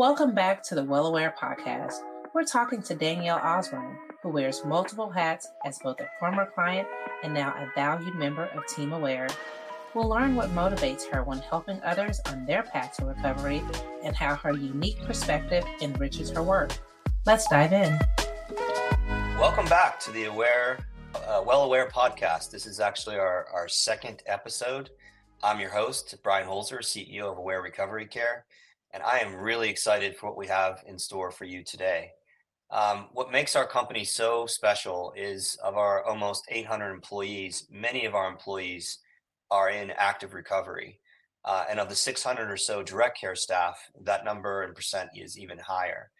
Welcome back to the Well Aware podcast. We're talking to Danielle Osburn, who wears multiple hats as both a former client and now a valued member of Team Aware. We'll learn what motivates her when helping others on their path to recovery and how her unique perspective enriches her work. Let's dive in. Welcome back to the Well Aware podcast. This is actually our second episode. I'm your host, Brian Holzer, CEO of Aware Recovery Care, and I am really excited for what we have in store for you today. What makes our company so special is of our almost 800 employees, many of our employees are in active recovery. And of the 600 or so direct care staff, that number in percent is even higher.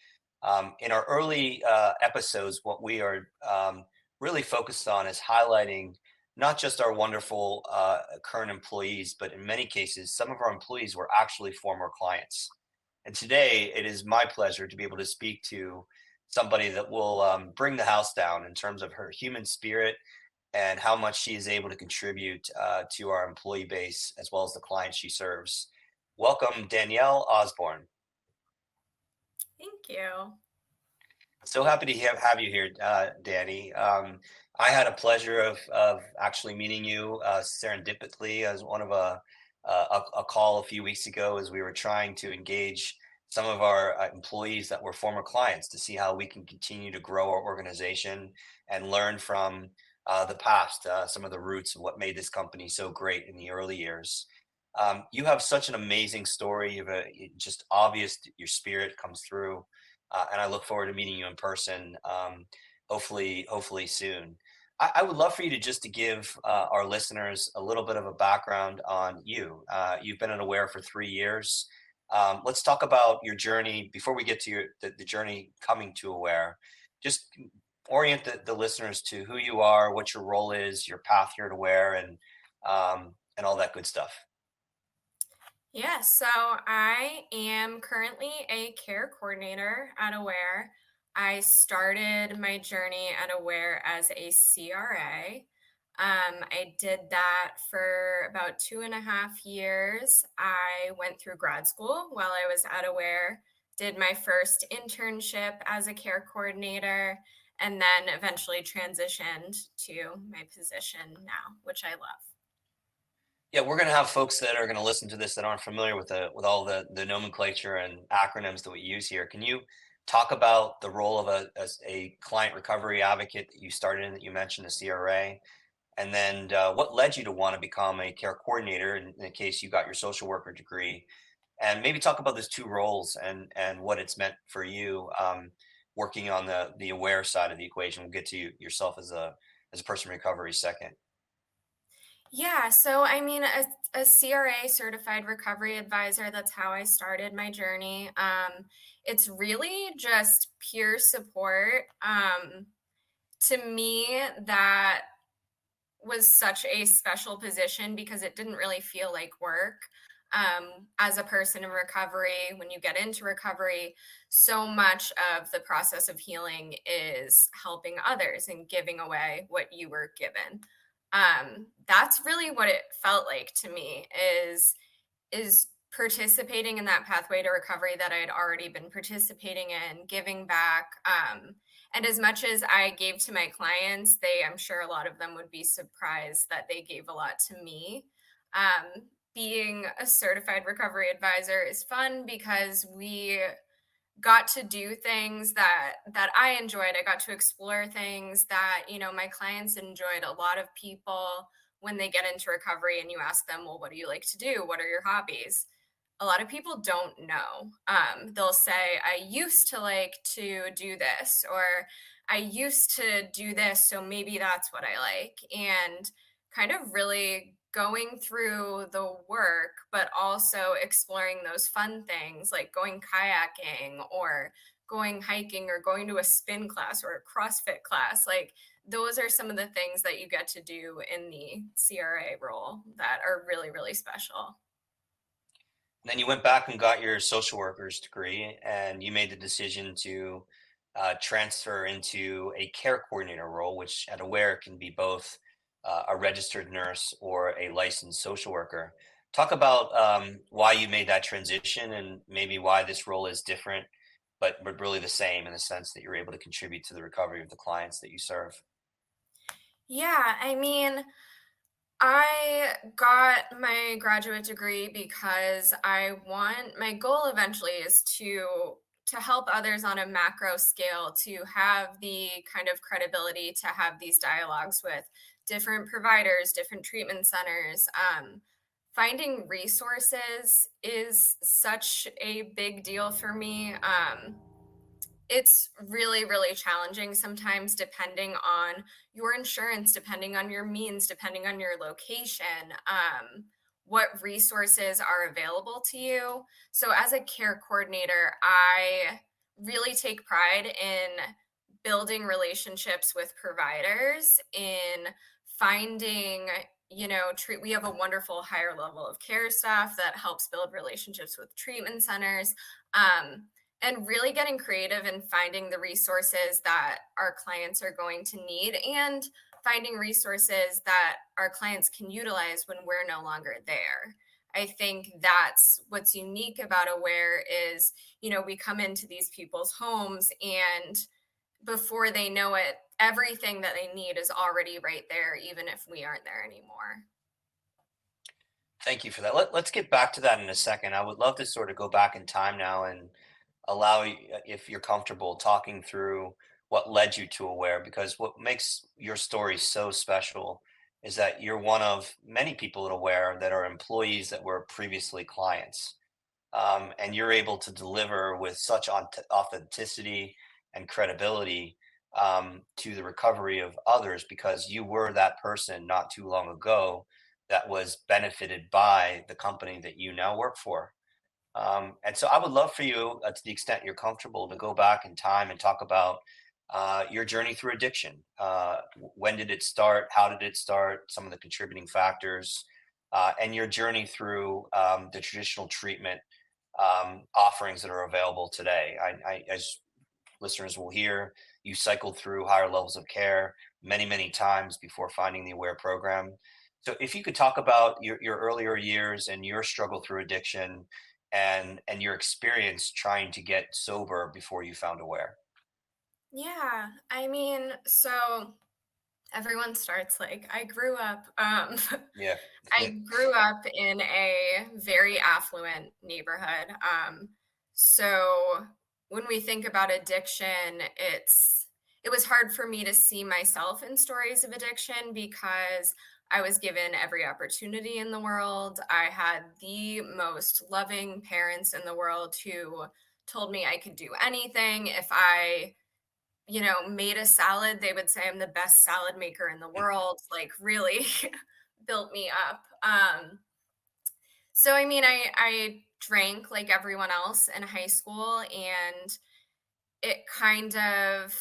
In our early episodes, what we are really focused on is highlighting not just our wonderful current employees, but in many cases, some of our employees were actually former clients. And today, it is my pleasure to be able to speak to somebody that will bring the house down in terms of her human spirit and how much she is able to contribute to our employee base as well as the clients she serves. Welcome, Danielle Osburn. Thank you. So happy to have you here, Danny. I had a pleasure of actually meeting you serendipitously as one of a call a few weeks ago as we were trying to engage some of our employees that were former clients to see how we can continue to grow our organization and learn from the past, some of the roots of what made this company so great in the early years. You have such an amazing story. You have just obvious your spirit comes through. And I look forward to meeting you in person, hopefully soon. I would love for you to give our listeners a little bit of a background on you. You've been at Aware for 3 years. Let's talk about your journey before we get to the journey coming to Aware. Just orient the listeners to who you are, what your role is, your path here at Aware, and all that good stuff. Yeah, so I am currently a care coordinator at Aware. I started my journey at Aware as a CRA. I did that for about 2.5 years. I went through grad school while I was at Aware, did my first internship as a care coordinator, and then eventually transitioned to my position now, which I love. Yeah, we're going to have folks that are going to listen to this that aren't familiar with all the nomenclature and acronyms that we use here. Can you talk about the role of a client recovery advocate that you started in, that you mentioned, the CRA, and then what led you to want to become a care coordinator in the case you got your social worker degree, and maybe talk about those two roles and what it's meant for you working on the Aware side of the equation. We'll get to yourself as a person in recovery second. Yeah, so I mean, a CRA, certified recovery advisor, that's how I started my journey. It's really just peer support. To me, that was such a special position because it didn't really feel like work. As a person in recovery, when you get into recovery, so much of the process of healing is helping others and giving away what you were given. That's really what it felt like to me is participating in that pathway to recovery that I had already been participating in, giving back. And as much as I gave to my clients, I'm sure a lot of them would be surprised that they gave a lot to me. Being a certified recovery advisor is fun because we got to do things that I enjoyed. I got to explore things that, my clients enjoyed. A lot of people, when they get into recovery and you ask them, well, what do you like to do? What are your hobbies? A lot of people don't know. They'll say, I used to like to do this, or I used to do this, so maybe that's what I like. And kind of really going through the work, but also exploring those fun things like going kayaking or going hiking or going to a spin class or a CrossFit class. Like those are some of the things that you get to do in the CRA role that are really, really special. Then you went back and got your social worker's degree, and you made the decision to transfer into a care coordinator role, which at Aware can be both a registered nurse or a licensed social worker. Talk about why you made that transition and maybe why this role is different, but really the same in the sense that you're able to contribute to the recovery of the clients that you serve. Yeah, I mean, I got my graduate degree because my goal eventually is to help others on a macro scale, to have the kind of credibility to have these dialogues with different providers, different treatment centers. Finding resources is such a big deal for me. It's really, really challenging sometimes, depending on your insurance, depending on your means, depending on your location, what resources are available to you. So, as a care coordinator, I really take pride in building relationships with providers, in finding, we have a wonderful higher level of care staff that helps build relationships with treatment centers. And really getting creative and finding the resources that our clients are going to need, and finding resources that our clients can utilize when we're no longer there. I think that's what's unique about Aware is, we come into these people's homes, and before they know it, everything that they need is already right there, even if we aren't there anymore. Thank you for that. Let's get back to that in a second. I would love to sort of go back in time now and allow you, if you're comfortable, talking through what led you to Aware, because what makes your story so special is that you're one of many people at Aware that are employees that were previously clients. And you're able to deliver with such authenticity and credibility to the recovery of others because you were that person not too long ago that was benefited by the company that you now work for. And so I would love for you, to the extent you're comfortable, to go back in time and talk about your journey through addiction. When did it start? How did it start? Some of the contributing factors, and your journey through the traditional treatment offerings that are available today. As listeners will hear, you cycled through higher levels of care many, many times before finding the Aware program. So, if you could talk about your earlier years and your struggle through addiction and your experience trying to get sober before you found Aware. Yeah, I mean, so everyone starts like I grew up. Yeah. I grew up in a very affluent neighborhood. So when we think about addiction, it was hard for me to see myself in stories of addiction because I was given every opportunity in the world. I had the most loving parents in the world who told me I could do anything. If I made a salad, they would say I'm the best salad maker in the world, like really built me up. So I mean, I drank like everyone else in high school, and it kind of,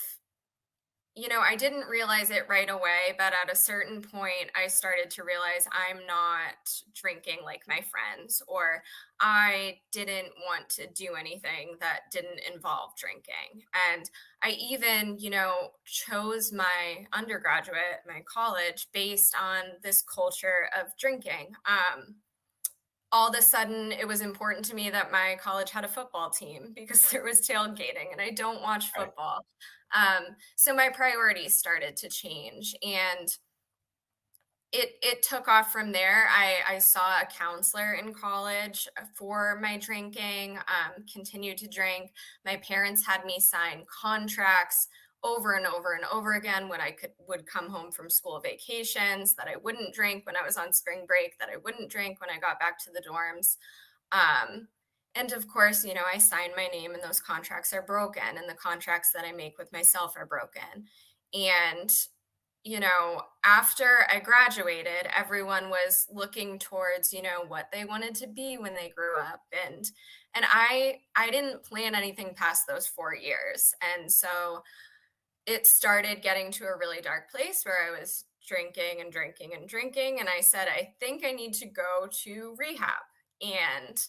I didn't realize it right away, but at a certain point, I started to realize I'm not drinking like my friends, or I didn't want to do anything that didn't involve drinking. And I even, chose my undergraduate, my college, based on this culture of drinking. All of a sudden, it was important to me that my college had a football team because there was tailgating, and I don't watch Right. football. So my priorities started to change, and it took off from there. I saw a counselor in college for my drinking, continued to drink. My parents had me sign contracts over and over and over again when would come home from school vacations, that I wouldn't drink when I was on spring break, that I wouldn't drink when I got back to the dorms. Um, and of course, I signed my name, and those contracts are broken, and the contracts that I make with myself are broken. And after I graduated, everyone was looking towards, what they wanted to be when they grew up. And I didn't plan anything past those 4 years. And so it started getting to a really dark place where I was drinking and drinking and drinking. And I said, I think I need to go to rehab. And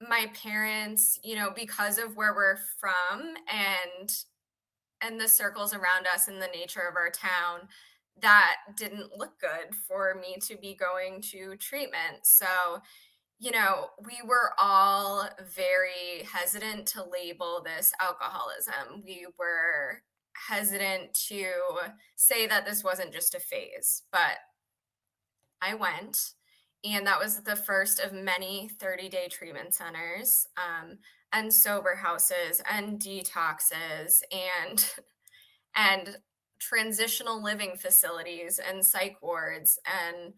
my parents, because of where we're from and the circles around us and the nature of our town, that didn't look good for me to be going to treatment. So, we were all very hesitant to label this alcoholism. We were hesitant to say that this wasn't just a phase, but I went, and that was the first of many 30-day treatment centers, and sober houses and detoxes and transitional living facilities and psych wards. And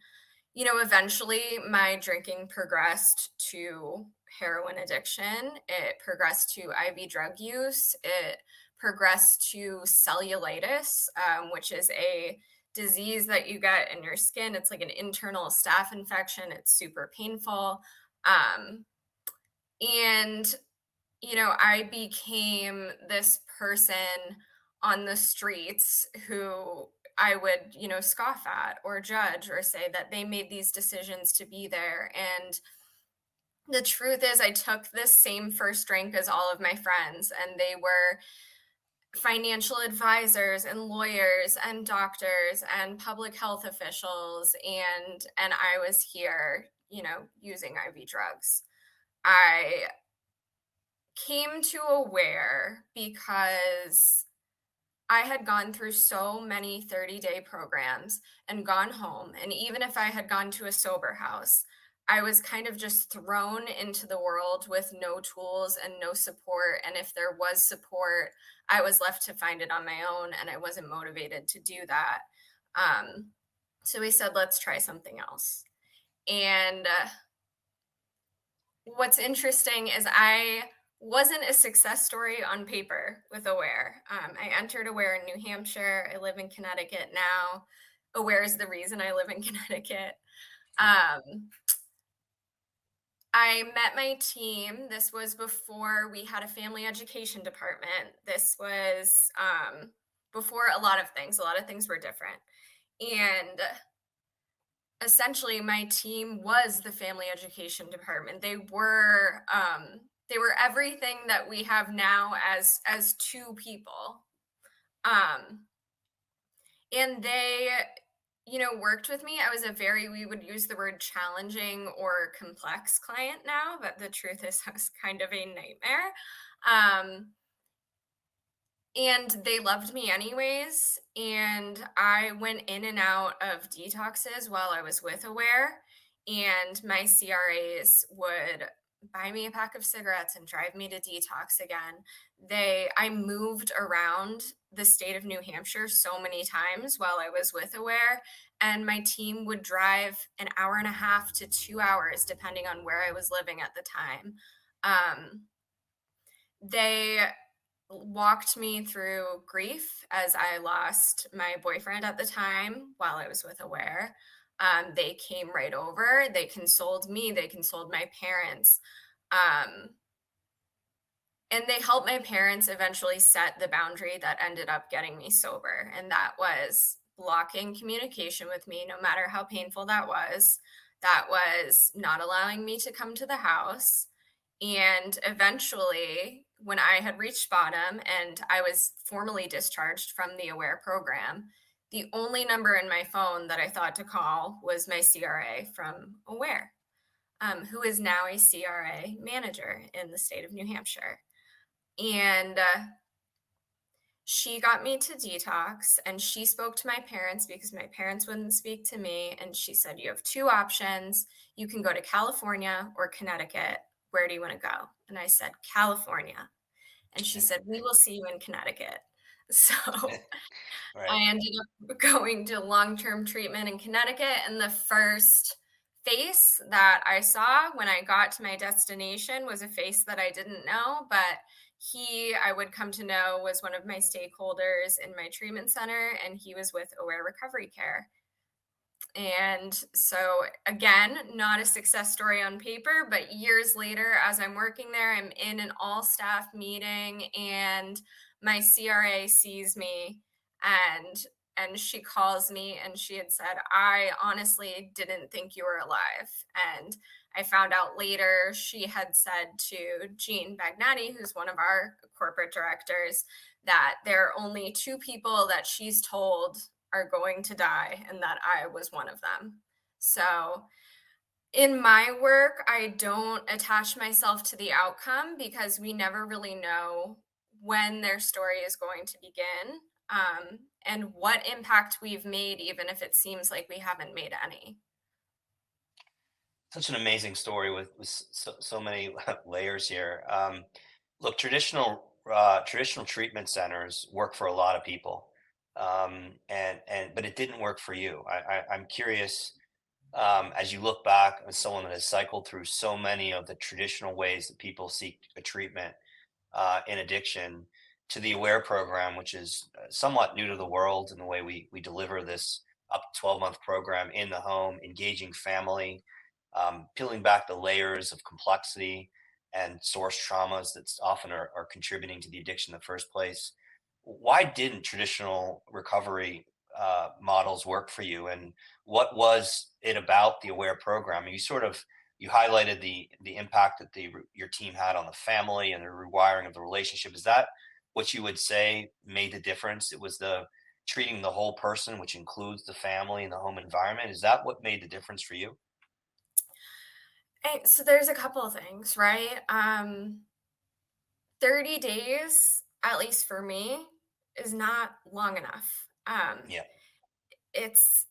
eventually my drinking progressed to heroin addiction. It progressed to IV drug use. It progressed to cellulitis, which is a disease that you get in your skin. It's like an internal staph infection. It's super painful. Um, and I became this person on the streets who I would, scoff at or judge or say that they made these decisions to be there. And the truth is, I took this same first drink as all of my friends, and they were financial advisors and lawyers and doctors and public health officials, and I was here, using IV drugs. I came to Aware because I had gone through so many 30-day programs and gone home. And even if I had gone to a sober house, I was kind of just thrown into the world with no tools and no support. And if there was support, I was left to find it on my own, and I wasn't motivated to do that. Um, so we said, let's try something else. And what's interesting is I wasn't a success story on paper with Aware. I entered Aware in New Hampshire. I live in Connecticut now. Aware is the reason I live in Connecticut. Um, I met my team. This was before we had a family education department. This was before a lot of things. A lot of things were different. And essentially my team was the family education department. They were everything that we have now as two people. And they worked with me. I was we would use the word challenging or complex client now, but the truth is I was kind of a nightmare. And they loved me anyways. And I went in and out of detoxes while I was with Aware. And my CRAs would buy me a pack of cigarettes and drive me to detox again. I moved around the state of New Hampshire so many times while I was with Aware. And my team would drive an hour and a half to 2 hours, depending on where I was living at the time. They walked me through grief as I lost my boyfriend at the time while I was with Aware. They came right over. They consoled me. They consoled my parents. And they helped my parents eventually set the boundary that ended up getting me sober. And that was blocking communication with me, no matter how painful that was. That was not allowing me to come to the house. And eventually, when I had reached bottom and I was formally discharged from the Aware program, the only number in my phone that I thought to call was my CRA from Aware, who is now a CRA manager in the state of New Hampshire. And she got me to detox, and she spoke to my parents because my parents wouldn't speak to me. And she said, you have two options. You can go to California or Connecticut. Where do you want to go? And I said, California. And she said, we will see you in Connecticut. So Right. I ended up going to long-term treatment in Connecticut. And the first face that I saw when I got to my destination was a face that I didn't know, but I would come to know, was one of my stakeholders in my treatment center, and he was with Aware Recovery Care. And so, again, not a success story on paper, but years later, as I'm working there, I'm in an all staff meeting, and my CRA sees me, and she calls me, and she had said, I honestly didn't think you were alive. And I found out later she had said to Jean Bagnati, who's one of our corporate directors, that there are only two people that she's told are going to die and that I was one of them. So in my work, I don't attach myself to the outcome because we never really know when their story is going to begin, and what impact we've made, even if it seems like we haven't made any. Such an amazing story with so many layers here. Look, traditional treatment centers work for a lot of people, and but it didn't work for you. I'm curious, as you look back as someone that has cycled through so many of the traditional ways that people seek a treatment in addiction, to the Aware program, which is somewhat new to the world in the way we deliver this up to 12-month program in the home, engaging family, peeling back the layers of complexity and source traumas that often are contributing to the addiction in the first place. Why didn't traditional recovery models work for you, and what was it about the Aware program? You highlighted the impact that your team had on the family and the rewiring of the relationship. Is that what you would say made the difference? It was the treating the whole person, which includes the family and the home environment. Is that what made the difference for you? So there's a couple of things, right? 30 days, at least for me, is not long enough. Yeah, It's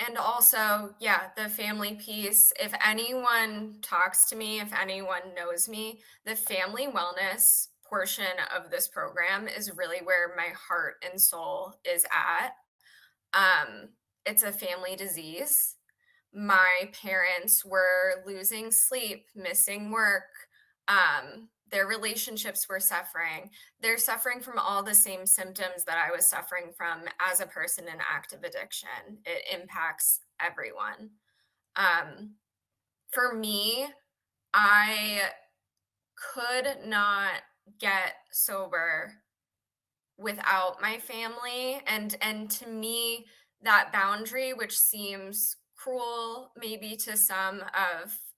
And also, yeah, the family piece. If anyone talks to me, if anyone knows me, the family wellness portion of this program is really where my heart and soul is at. It's a family disease. My parents were losing sleep, missing work. Their relationships were suffering. They're suffering from all the same symptoms that I was suffering from as a person in active addiction. It impacts everyone. Um, for me, I could not get sober without my family, and to me that boundary, which seems cruel maybe to some,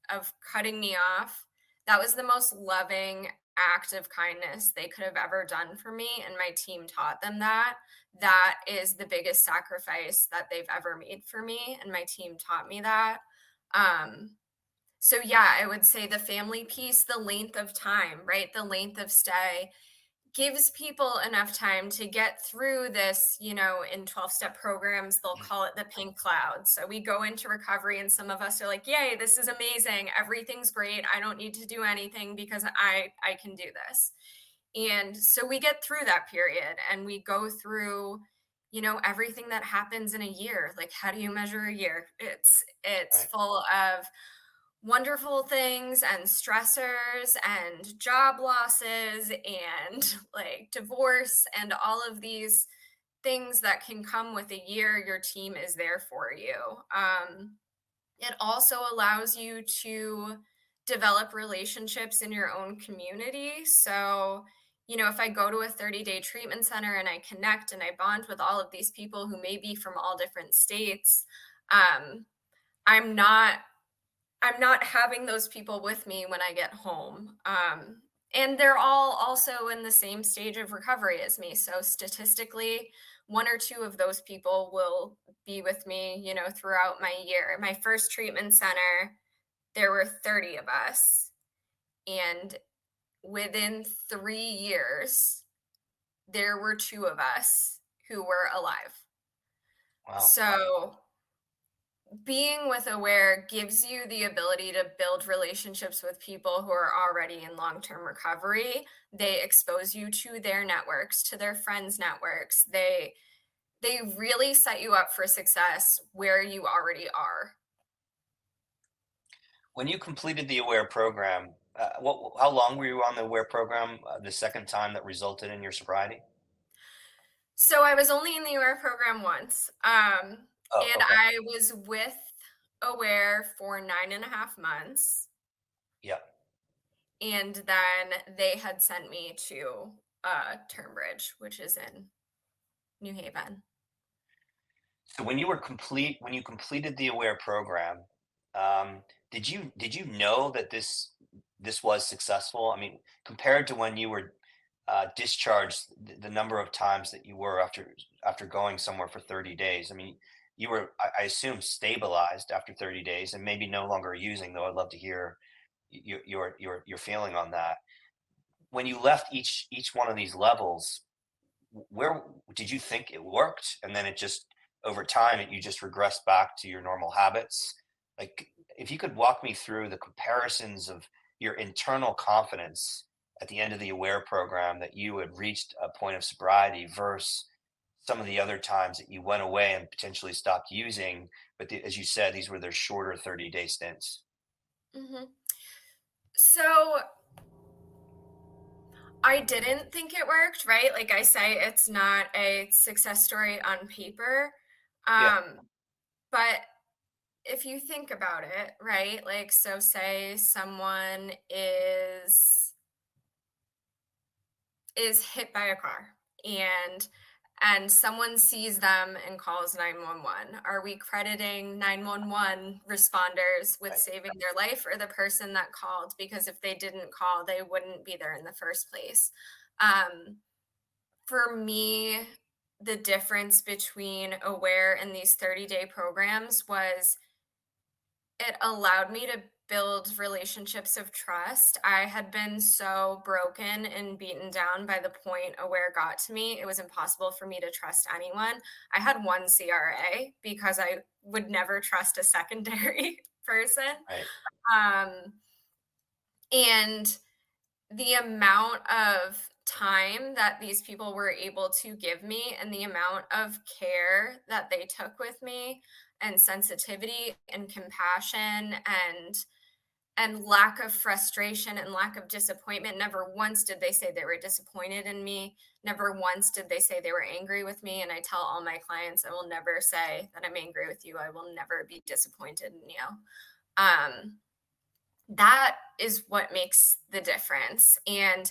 of cutting me off, that was the most loving act of kindness they could have ever done for me, and my team taught them that. That is the biggest sacrifice that they've ever made for me, and my team taught me that. So yeah, I would say the family piece, the length of time, right, the length of stay gives people enough time to get through this. In 12-step programs, they'll call it the pink cloud. So we go into recovery and some of us are like, yay, this is amazing. Everything's great. I don't need to do anything because I can do this. And so we get through that period and we go through, everything that happens in a year. Like, how do you measure a year? It's right. full of wonderful things and stressors and job losses and like divorce and all of these things that can come with a year. Your team is there for you. It also allows you to develop relationships in your own community. So, if I go to a 30-day treatment center and I connect and I bond with all of these people who may be from all different states, um, I'm not I'm not having those people with me when I get home. And they're all also in the same stage of recovery as me. So statistically, one or two of those people will be with me, throughout my year. My first treatment center, there were 30 of us. And within 3 years, there were two of us who were alive. Wow. So being with Aware gives you the ability to build relationships with people who are already in long-term recovery. They expose you to their networks, to their friends' networks. They really set you up for success where you already are. When you completed the Aware program, how long were you on the Aware program the second time that resulted in your sobriety? So I was only in the Aware program once. Oh, And okay. I was with Aware for 9.5 months. Yeah. And then they had sent me to Turnbridge, which is in New Haven. So when you completed the Aware program, did you know that this was successful? I mean, compared to when you were discharged the number of times that you were after going somewhere for 30 days. I mean, you were, I assume, stabilized after 30 days and maybe no longer using, though I'd love to hear your feeling on that. When you left each one of these levels, where did you think it worked, and then it just over time you just regressed back to your normal habits? Like, if you could walk me through the comparisons of your internal confidence at the end of the aware program that you had reached a point of sobriety versus some of the other times that you went away and potentially stopped using, but as you said, these were their shorter 30-day stints. Hmm. So I didn't think it worked, right? Like I say, it's not a success story on paper. Yeah. Um, but if you think about it, right? Like, so say someone is hit by a car and someone sees them and calls 911. Are we crediting 911 responders with Right. saving their life, or the person that called? Because if they didn't call, they wouldn't be there in the first place. um, for me, the difference between aware and these 30-day programs was it allowed me to build relationships of trust. I had been so broken and beaten down by the point Aware got to me. It was impossible for me to trust anyone. I had one CRA because I would never trust a secondary person. Right. Um, and the amount of time that these people were able to give me and the amount of care that they took with me and sensitivity and compassion and lack of frustration and lack of disappointment. Never once did they say they were disappointed in me. Never once did they say they were angry with me. And I tell all my clients, I will never say that I'm angry with you. I will never be disappointed in you. Um, that is what makes the difference. And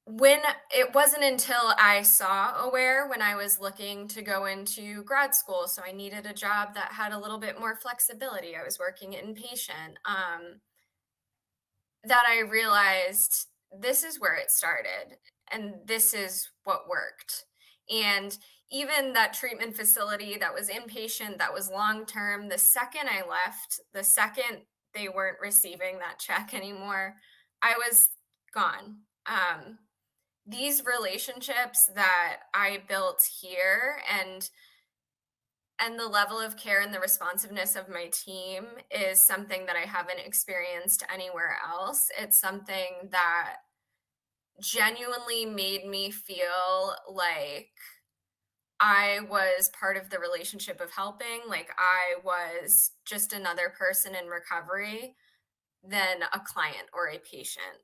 when it wasn't until I saw Aware when I was looking to go into grad school, so I needed a job that had a little bit more flexibility. I was working inpatient. That I realized this is where it started and this is what worked. And even that treatment facility that was inpatient, that was long term, the second I left, the second they weren't receiving that check anymore, I was gone. These relationships that I built here and the level of care and the responsiveness of my team is something that I haven't experienced anywhere else. It's something that genuinely made me feel like I was part of the relationship of helping, like I was just another person in recovery than a client or a patient.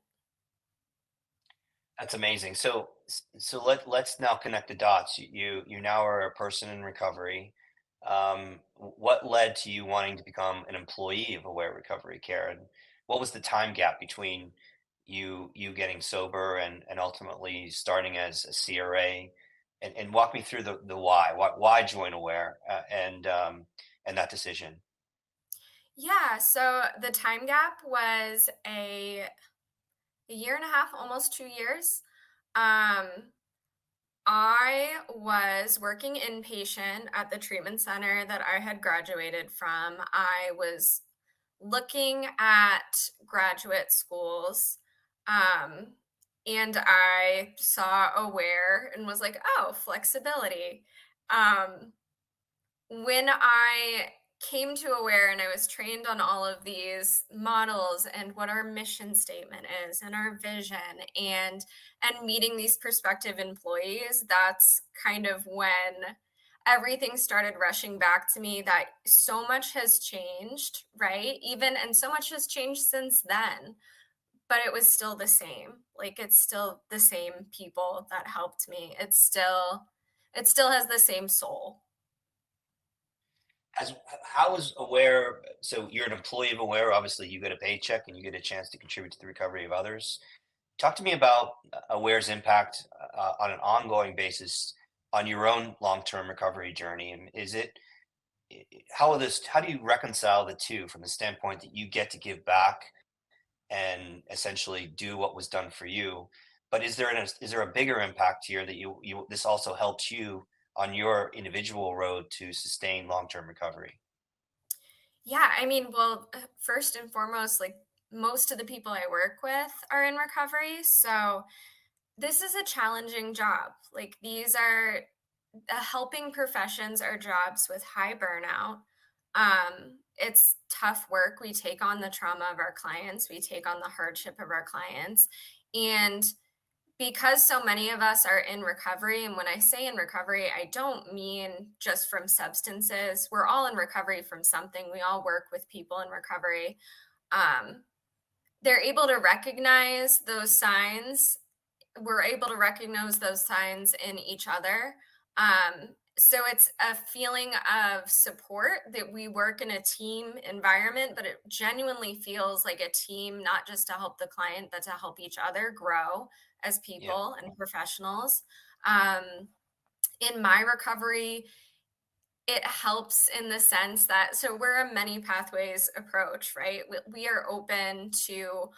That's amazing. So let's now connect the dots. You now are a person in recovery. What led to you wanting to become an employee of Aware Recovery Care, and what was the time gap between you getting sober and ultimately starting as a CRA? And walk me through the why. Why join Aware, and that decision. Yeah, so the time gap was a year and a half, almost 2 years. Um, I was working inpatient at the treatment center that I had graduated from. I was looking at graduate schools, um, and I saw Aware and was like, oh, flexibility. Um, when I came to Aware and I was trained on all of these models and what our mission statement is and our vision and meeting these prospective employees, that's kind of when everything started rushing back to me that so much has changed, right? Even and so much has changed since then, but it was still the same. Like it's still the same people that helped me. It still has the same soul. As how is Aware? So you're an employee of Aware. Obviously, you get a paycheck and you get a chance to contribute to the recovery of others. Talk to me about Aware's impact on an ongoing basis on your own long-term recovery journey. And is it how do you reconcile the two from the standpoint that you get to give back and essentially do what was done for you, But is there a bigger impact here that this also helps you on your individual road to sustain long-term recovery? Yeah, I mean, well, first and foremost, like most of the people I work with are in recovery. So this is a challenging job. Like these are helping professions are jobs with high burnout. It's tough work. We take on the trauma of our clients, we take on the hardship of our clients. And because so many of us are in recovery, and when I say in recovery, I don't mean just from substances. We're all in recovery from something. We all work with people in recovery. Um, they're able to recognize those signs. We're able to recognize those signs in each other. So it's a feeling of support that we work in a team environment, but it genuinely feels like a team, not just to help the client, but to help each other grow as Yeah. people and professionals. Um, in my recovery, it helps in the sense that so we're a many pathways approach, right? We are open to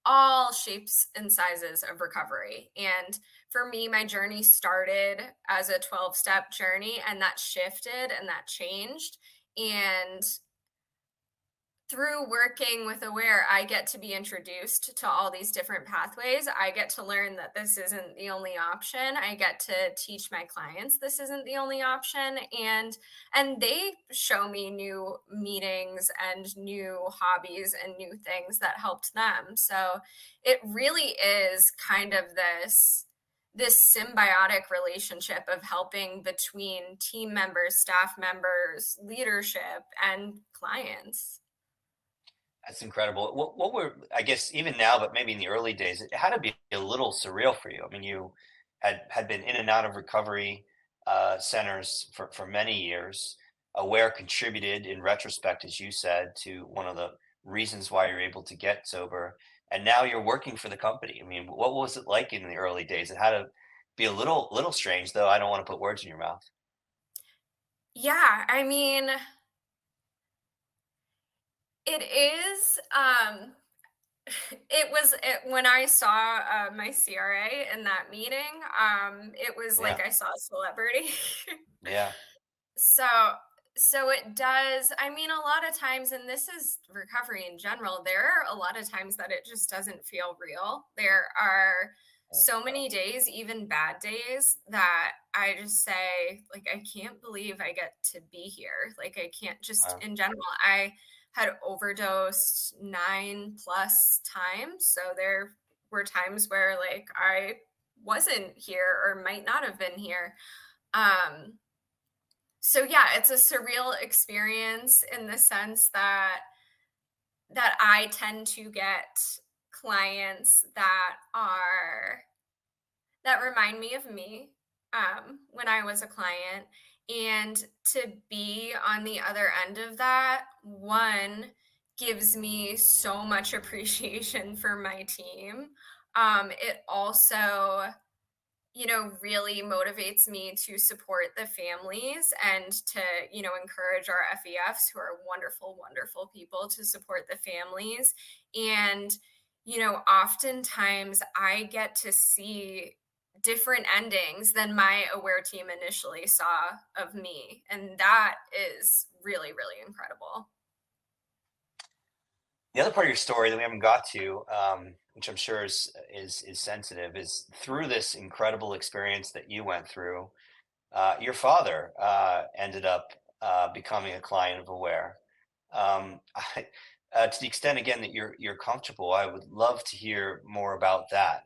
all shapes and sizes of recovery. And for me, my journey started as a 12-step journey, and that shifted and that changed. And through working with Aware, I get to be introduced to all these different pathways. I get to learn that this isn't the only option. I get to teach my clients this isn't the only option, and they show me new meetings and new hobbies and new things that helped them. So it really is kind of this symbiotic relationship of helping between team members, staff members, leadership, and clients. That's incredible. What were, I guess, even now, but maybe in the early days, it had to be a little surreal for you. I mean, you had been in and out of recovery centers for many years. Aware contributed, in retrospect, as you said, to one of the reasons why you're able to get sober. And now you're working for the company. I mean, what was it like in the early days? It had to be a little strange, though. I don't want to put words in your mouth. Yeah, I mean, it is, when I saw, my CRA in that meeting, it was like Yeah, I saw a celebrity. yeah, So so it does. I mean, a lot of times, and this is recovery in general, there are a lot of times that it just doesn't feel real. There are yeah. so many days, even bad days, that I just say, like, I can't believe I get to be here. Like, I can't just Wow. in general. I had overdosed 9 plus times. So there were times where like I wasn't here or might not have been here. Um, so yeah, it's a surreal experience in the sense that I tend to get clients that remind me of me when I was a client. And to be on the other end of that, one gives me so much appreciation for my team. It also really motivates me to support the families and to, encourage our FEFs who are wonderful, wonderful people to support the families. And, oftentimes I get to see different endings than my Aware team initially saw of me. And that is really, really incredible. The other part of your story that we haven't got to, which I'm sure is sensitive, is through this incredible experience that you went through. Your father ended up becoming a client of Aware. To the extent again that you're comfortable, I would love to hear more about that.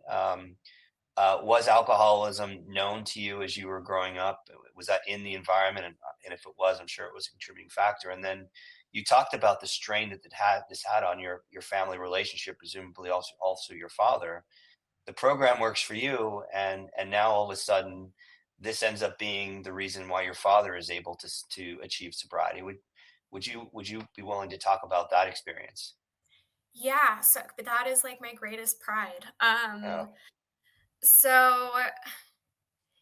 Was alcoholism known to you as you were growing up? Was that in the environment? And if it was, I'm sure it was a contributing factor. And then you talked about the strain that this had on your family relationship, presumably also your father. The program works for you, and now all of a sudden, this ends up being the reason why your father is able to achieve sobriety. Would you be willing to talk about that experience? Yeah, so but that is like my greatest pride. Yeah, So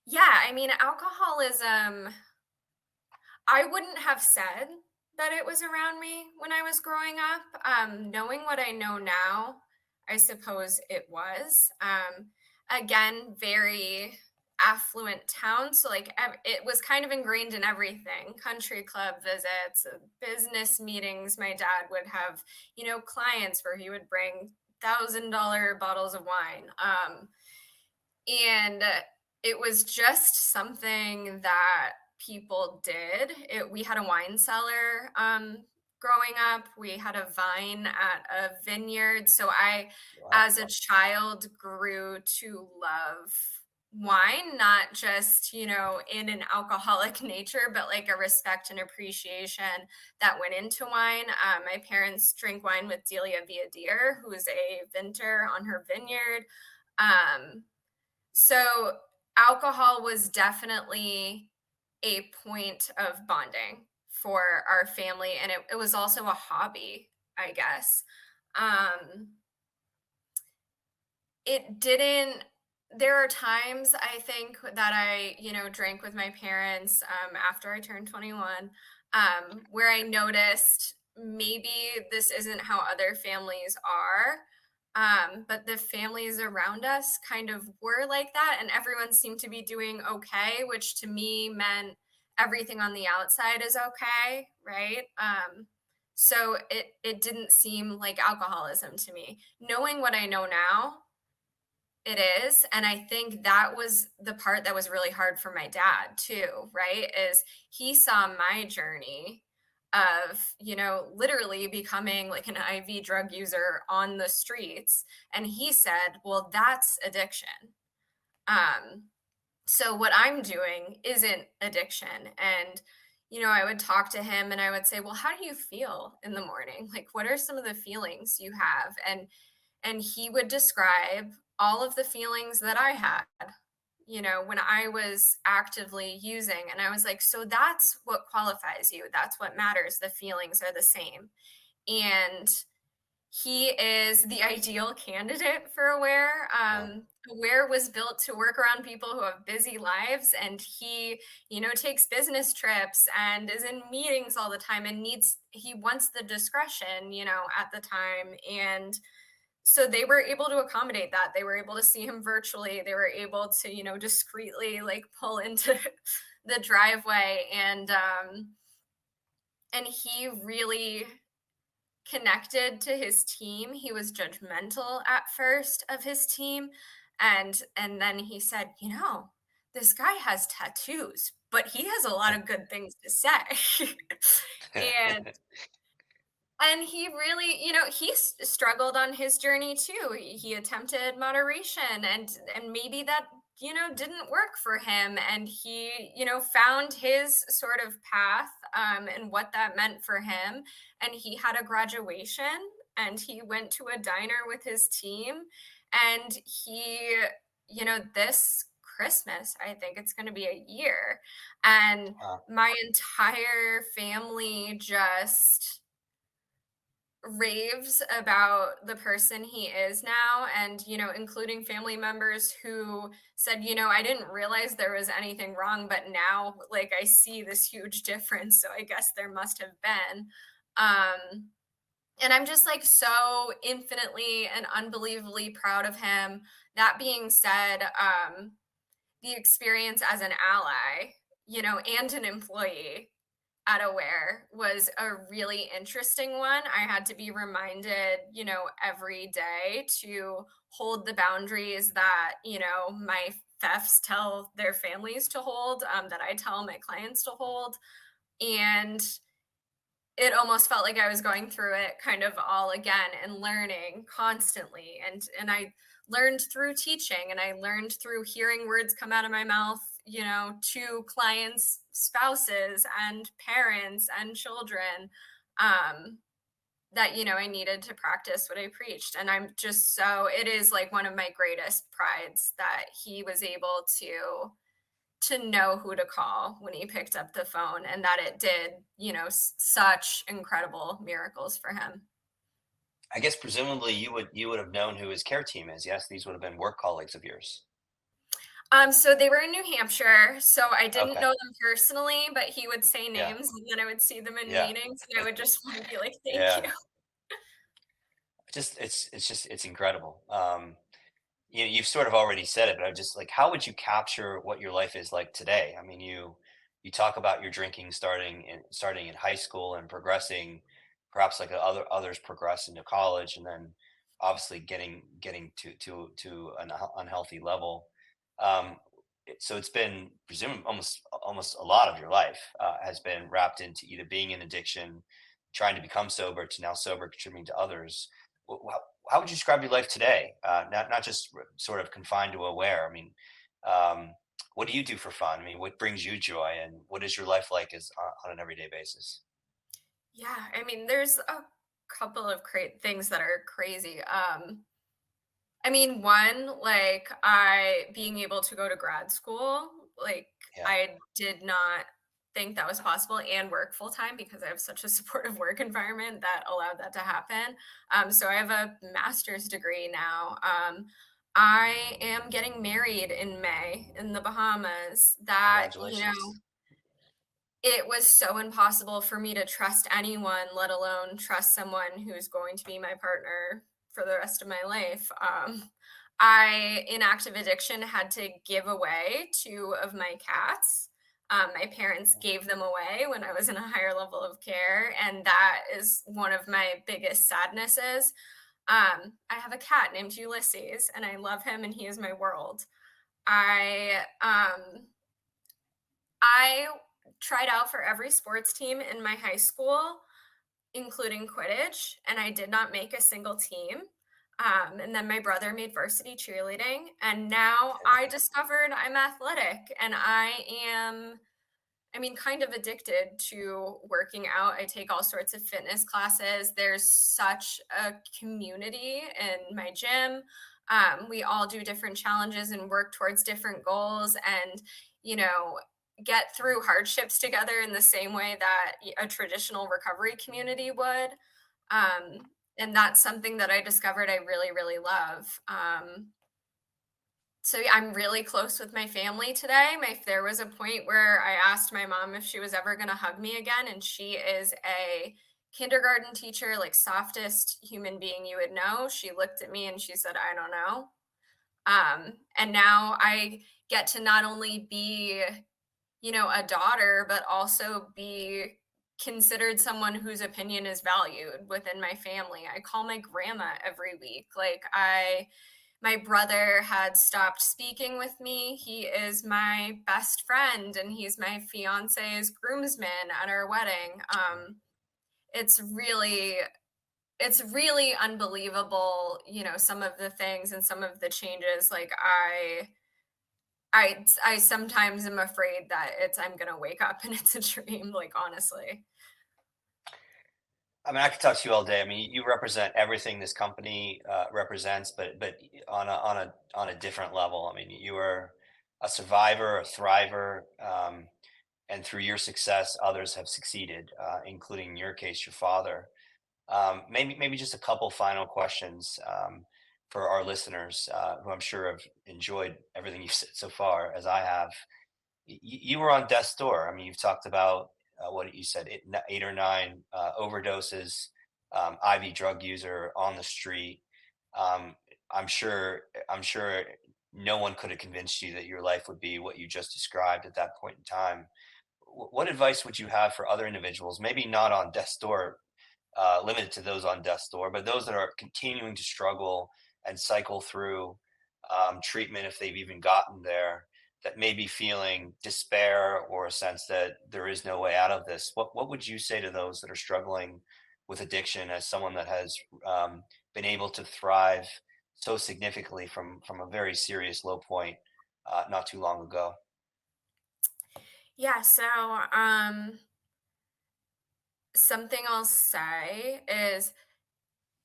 yeah, I mean, alcoholism, I wouldn't have said that it was around me when I was growing up. Knowing what I know now, I suppose it was. again, very affluent town. So like it was kind of ingrained in everything. Country club visits, business meetings. My dad would have, clients where he would bring $1,000 bottles of wine. And it was just something that people did. We had a wine cellar growing up. We had a vine at a vineyard. So I, Wow. as a child, grew to love wine, not just, in an alcoholic nature, but like a respect and appreciation that went into wine. My parents drink wine with Delia Viadir, who is a vintner on her vineyard. Um, so alcohol was definitely a point of bonding for our family, and it was also a hobby, I guess. Um, it didn't There are times I think that I, drank with my parents after I turned 21, where I noticed maybe this isn't how other families are. But the families around us kind of were like that, and everyone seemed to be doing okay, which to me meant everything on the outside is okay, right? So it didn't seem like alcoholism to me. Knowing what I know now, it is, and I think that was the part that was really hard for my dad too, right? Is he saw my journey of, literally becoming like an IV drug user on the streets, and he said, "Well, that's addiction." Um, so what I'm doing isn't addiction. And, I would talk to him and I would say, "Well, how do you feel in the morning? Like, what are some of the feelings you have?" And he would describe all of the feelings that I had, when I was actively using. And I was like, "So that's what qualifies you. That's what matters. The feelings are the same." And he is the ideal candidate for Aware. Wow. Aware was built to work around people who have busy lives, and he, takes business trips and is in meetings all the time and he wants the discretion, at the time. And so they were able to accommodate that. They were able to see him virtually. They were able to, discreetly like pull into the driveway, and he really connected to his team. He was judgmental at first of his team, and then he said, this guy has tattoos, but he has a lot of good things to say." and And he really, he struggled on his journey too. He attempted moderation, and maybe that, didn't work for him. And he, found his sort of path, and what that meant for him. And he had a graduation, and he went to a diner with his team. And he, this Christmas, I think it's going to be a year. And Wow. my entire family just raves about the person he is now, and including family members who said, "I didn't realize there was anything wrong, but now like I see this huge difference, so I guess there must have been." And I'm just like so infinitely and unbelievably proud of him. That being said, the experience as an ally, and an employee at Aware was a really interesting one. I had to be reminded, every day to hold the boundaries that, my thefts tell their families to hold, that I tell my clients to hold. And it almost felt like I was going through it kind of all again and learning constantly. And I learned through teaching, and I learned through hearing words come out of my mouth, to clients, spouses and parents and children, um, that, I needed to practice what I preached. And it is like one of my greatest prides that he was able to know who to call when he picked up the phone, and that it did, such incredible miracles for him. I guess presumably you would have known who his care team is. Yes, these would have been work colleagues of yours. So they were in New Hampshire, so I didn't Okay. know them personally, but he would say Yeah. names, and then I would see them in Yeah. meetings, and I would just want to be like, "Thank Yeah. you." Just it's incredible. you've sort of already said it, but I'm just like, how would you capture what your life is like today? I mean, you talk about your drinking starting in high school and progressing, perhaps like others progress into college, and then obviously getting to an unhealthy level. Um, so it's been presumed almost a lot of your life has been wrapped into either being in addiction, trying to become sober, to now sober, contributing to others. How would you describe your life today? Not just sort of confined to aware. I mean, um, what do you do for fun? I mean, what brings you joy, and what is your life like as on an everyday basis? Yeah, I mean, there's a couple of things that are crazy. I mean, one, like I being able to go to grad school, like Yeah, I did not think that was possible and work full time because I have such a supportive work environment that allowed that to happen. So I have a master's degree now. I am getting married in May in the Bahamas. That, congratulations. it was so impossible for me to trust anyone, let alone trust someone who's going to be my partner for the rest of my life. I, in active addiction, had to give away two of my cats. My parents gave them away when I was in a higher level of care, and that is one of my biggest sadnesses. I have a cat named Ulysses, and I love him, and he is my world. I tried out for every sports team in my high school, including Quidditch, and I did not make a single team. And then my brother made varsity cheerleading, and now I discovered I'm athletic and I mean, kind of addicted to working out. I take all sorts of fitness classes. There's such a community in my gym. We all do different challenges and work towards different goals and, you know, get through hardships together in the same way that a traditional recovery community would. And that's something that I discovered I really, really love. So yeah, I'm really close with my family today. There was a point where I asked my mom if she was ever going to hug me again, and she is a kindergarten teacher, like softest human being you would know. She looked at me and she said, "I don't know." And now I get to not only be, a daughter, but also be considered someone whose opinion is valued within my family. I call my grandma every week. My brother had stopped speaking with me. He is my best friend and he's my fiance's groomsman at our wedding. It's really it's really unbelievable, some of the things and some of the changes. Like I sometimes am afraid that I'm gonna wake up and it's a dream, like honestly. I mean, I could talk to you all day. I mean, you represent everything this company represents, but on a different level. I mean, you are a survivor, a thriver, and through your success, others have succeeded, including in your case, your father. Maybe just a couple final questions for our listeners, who I'm sure have enjoyed everything you've said so far, as I have. You were on death's door. I mean, you've talked about what you said, eight or nine overdoses, IV drug user on the street. Um, I'm sure no one could have convinced you that your life would be what you just described at that point in time. What advice would you have for other individuals, maybe not on death's door, limited to those on death's door, but those that are continuing to struggle and cycle through treatment, if they've even gotten there, that may be feeling despair or a sense that there is no way out of this? What would you say to those that are struggling with addiction, as someone that has been able to thrive so significantly from a very serious low point not too long ago? Yeah, so something I'll say is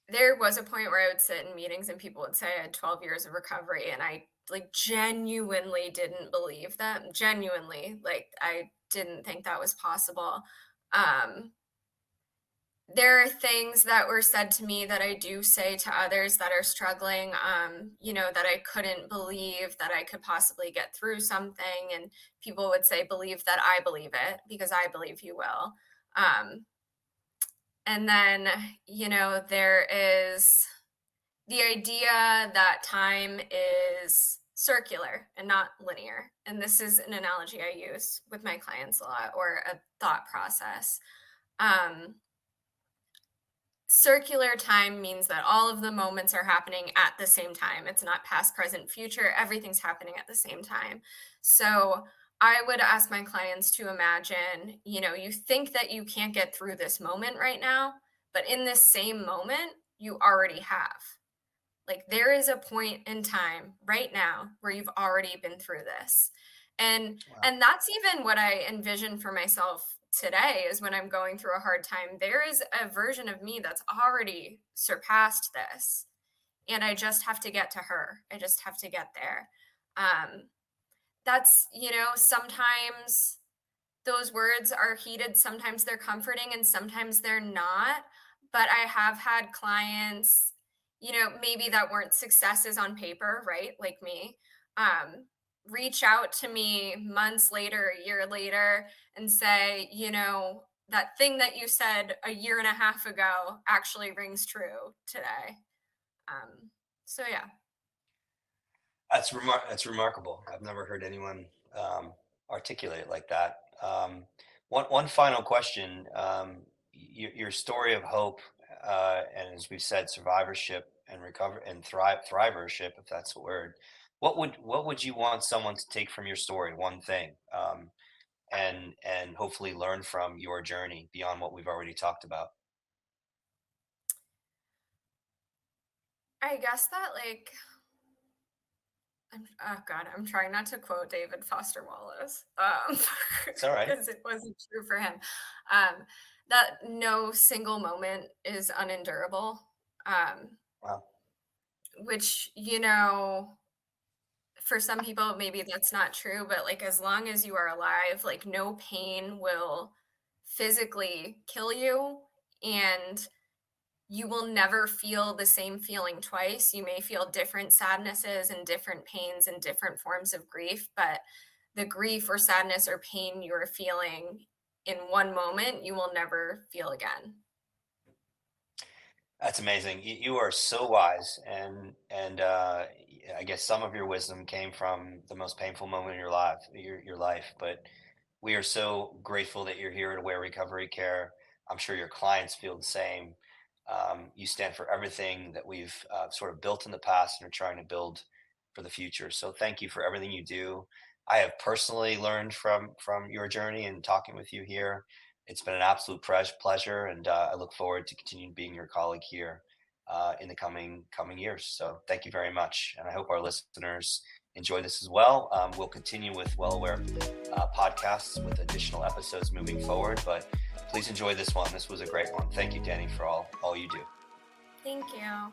there was a point where I would sit in meetings and people would say I had 12 years of recovery, and I like genuinely didn't believe them. Genuinely, like I didn't think that was possible. Um, there are things that were said to me that I do say to others that are struggling, that I couldn't believe that I could possibly get through something. And people would say, believe that I believe it because I believe you will. And then, there is the idea that time is circular and not linear. And this is an analogy I use with my clients a lot, or a thought process. Um, Circular time means that all of the moments are happening at the same time. It's not past, present, future. Everything's happening at the same time. So I would ask my clients to imagine, you think that you can't get through this moment right now, but in this same moment, you already have. Like, there is a point in time right now where you've already been through this. And Wow. and that's even what I envision for myself today, is when I'm going through a hard time, there is a version of me that's already surpassed this. And I just have to get to her. I just have to get there. Um, that's, sometimes those words are heated, sometimes they're comforting, and sometimes they're not. But I have had clients, maybe that weren't successes on paper, right? Like me, um, reach out to me months later, a year later, and say, that thing that you said a year and a half ago actually rings true today. So yeah. That's remarkable. I've never heard anyone articulate it like that. One final question: your story of hope, and as we've said, survivorship and recover and thrivership, if that's the word. What would you want someone to take from your story? One thing, and hopefully learn from your journey beyond what we've already talked about. I guess that, like, oh God, I'm trying not to quote David Foster Wallace, It's all right. because it wasn't true for him. Um, that no single moment is unendurable, um, Wow. which, for some people, maybe that's not true, but like, as long as you are alive, like, no pain will physically kill you. And you will never feel the same feeling twice. You may feel different sadnesses and different pains and different forms of grief, but the grief or sadness or pain you're feeling in one moment, you will never feel again. That's amazing. You are so wise, and I guess some of your wisdom came from the most painful moment of your life. But we are so grateful that you're here at Aware Recovery Care. I'm sure your clients feel the same. You stand for everything that we've sort of built in the past and are trying to build for the future. So thank you for everything you do. I have personally learned from your journey and talking with you here. It's been an absolute pleasure, and I look forward to continuing being your colleague here in the coming years. So thank you very much, and I hope our listeners enjoy this as well. We'll continue with Well Aware podcasts with additional episodes moving forward, but please enjoy this one. This was a great one. Thank you, Danny, for all you do. Thank you.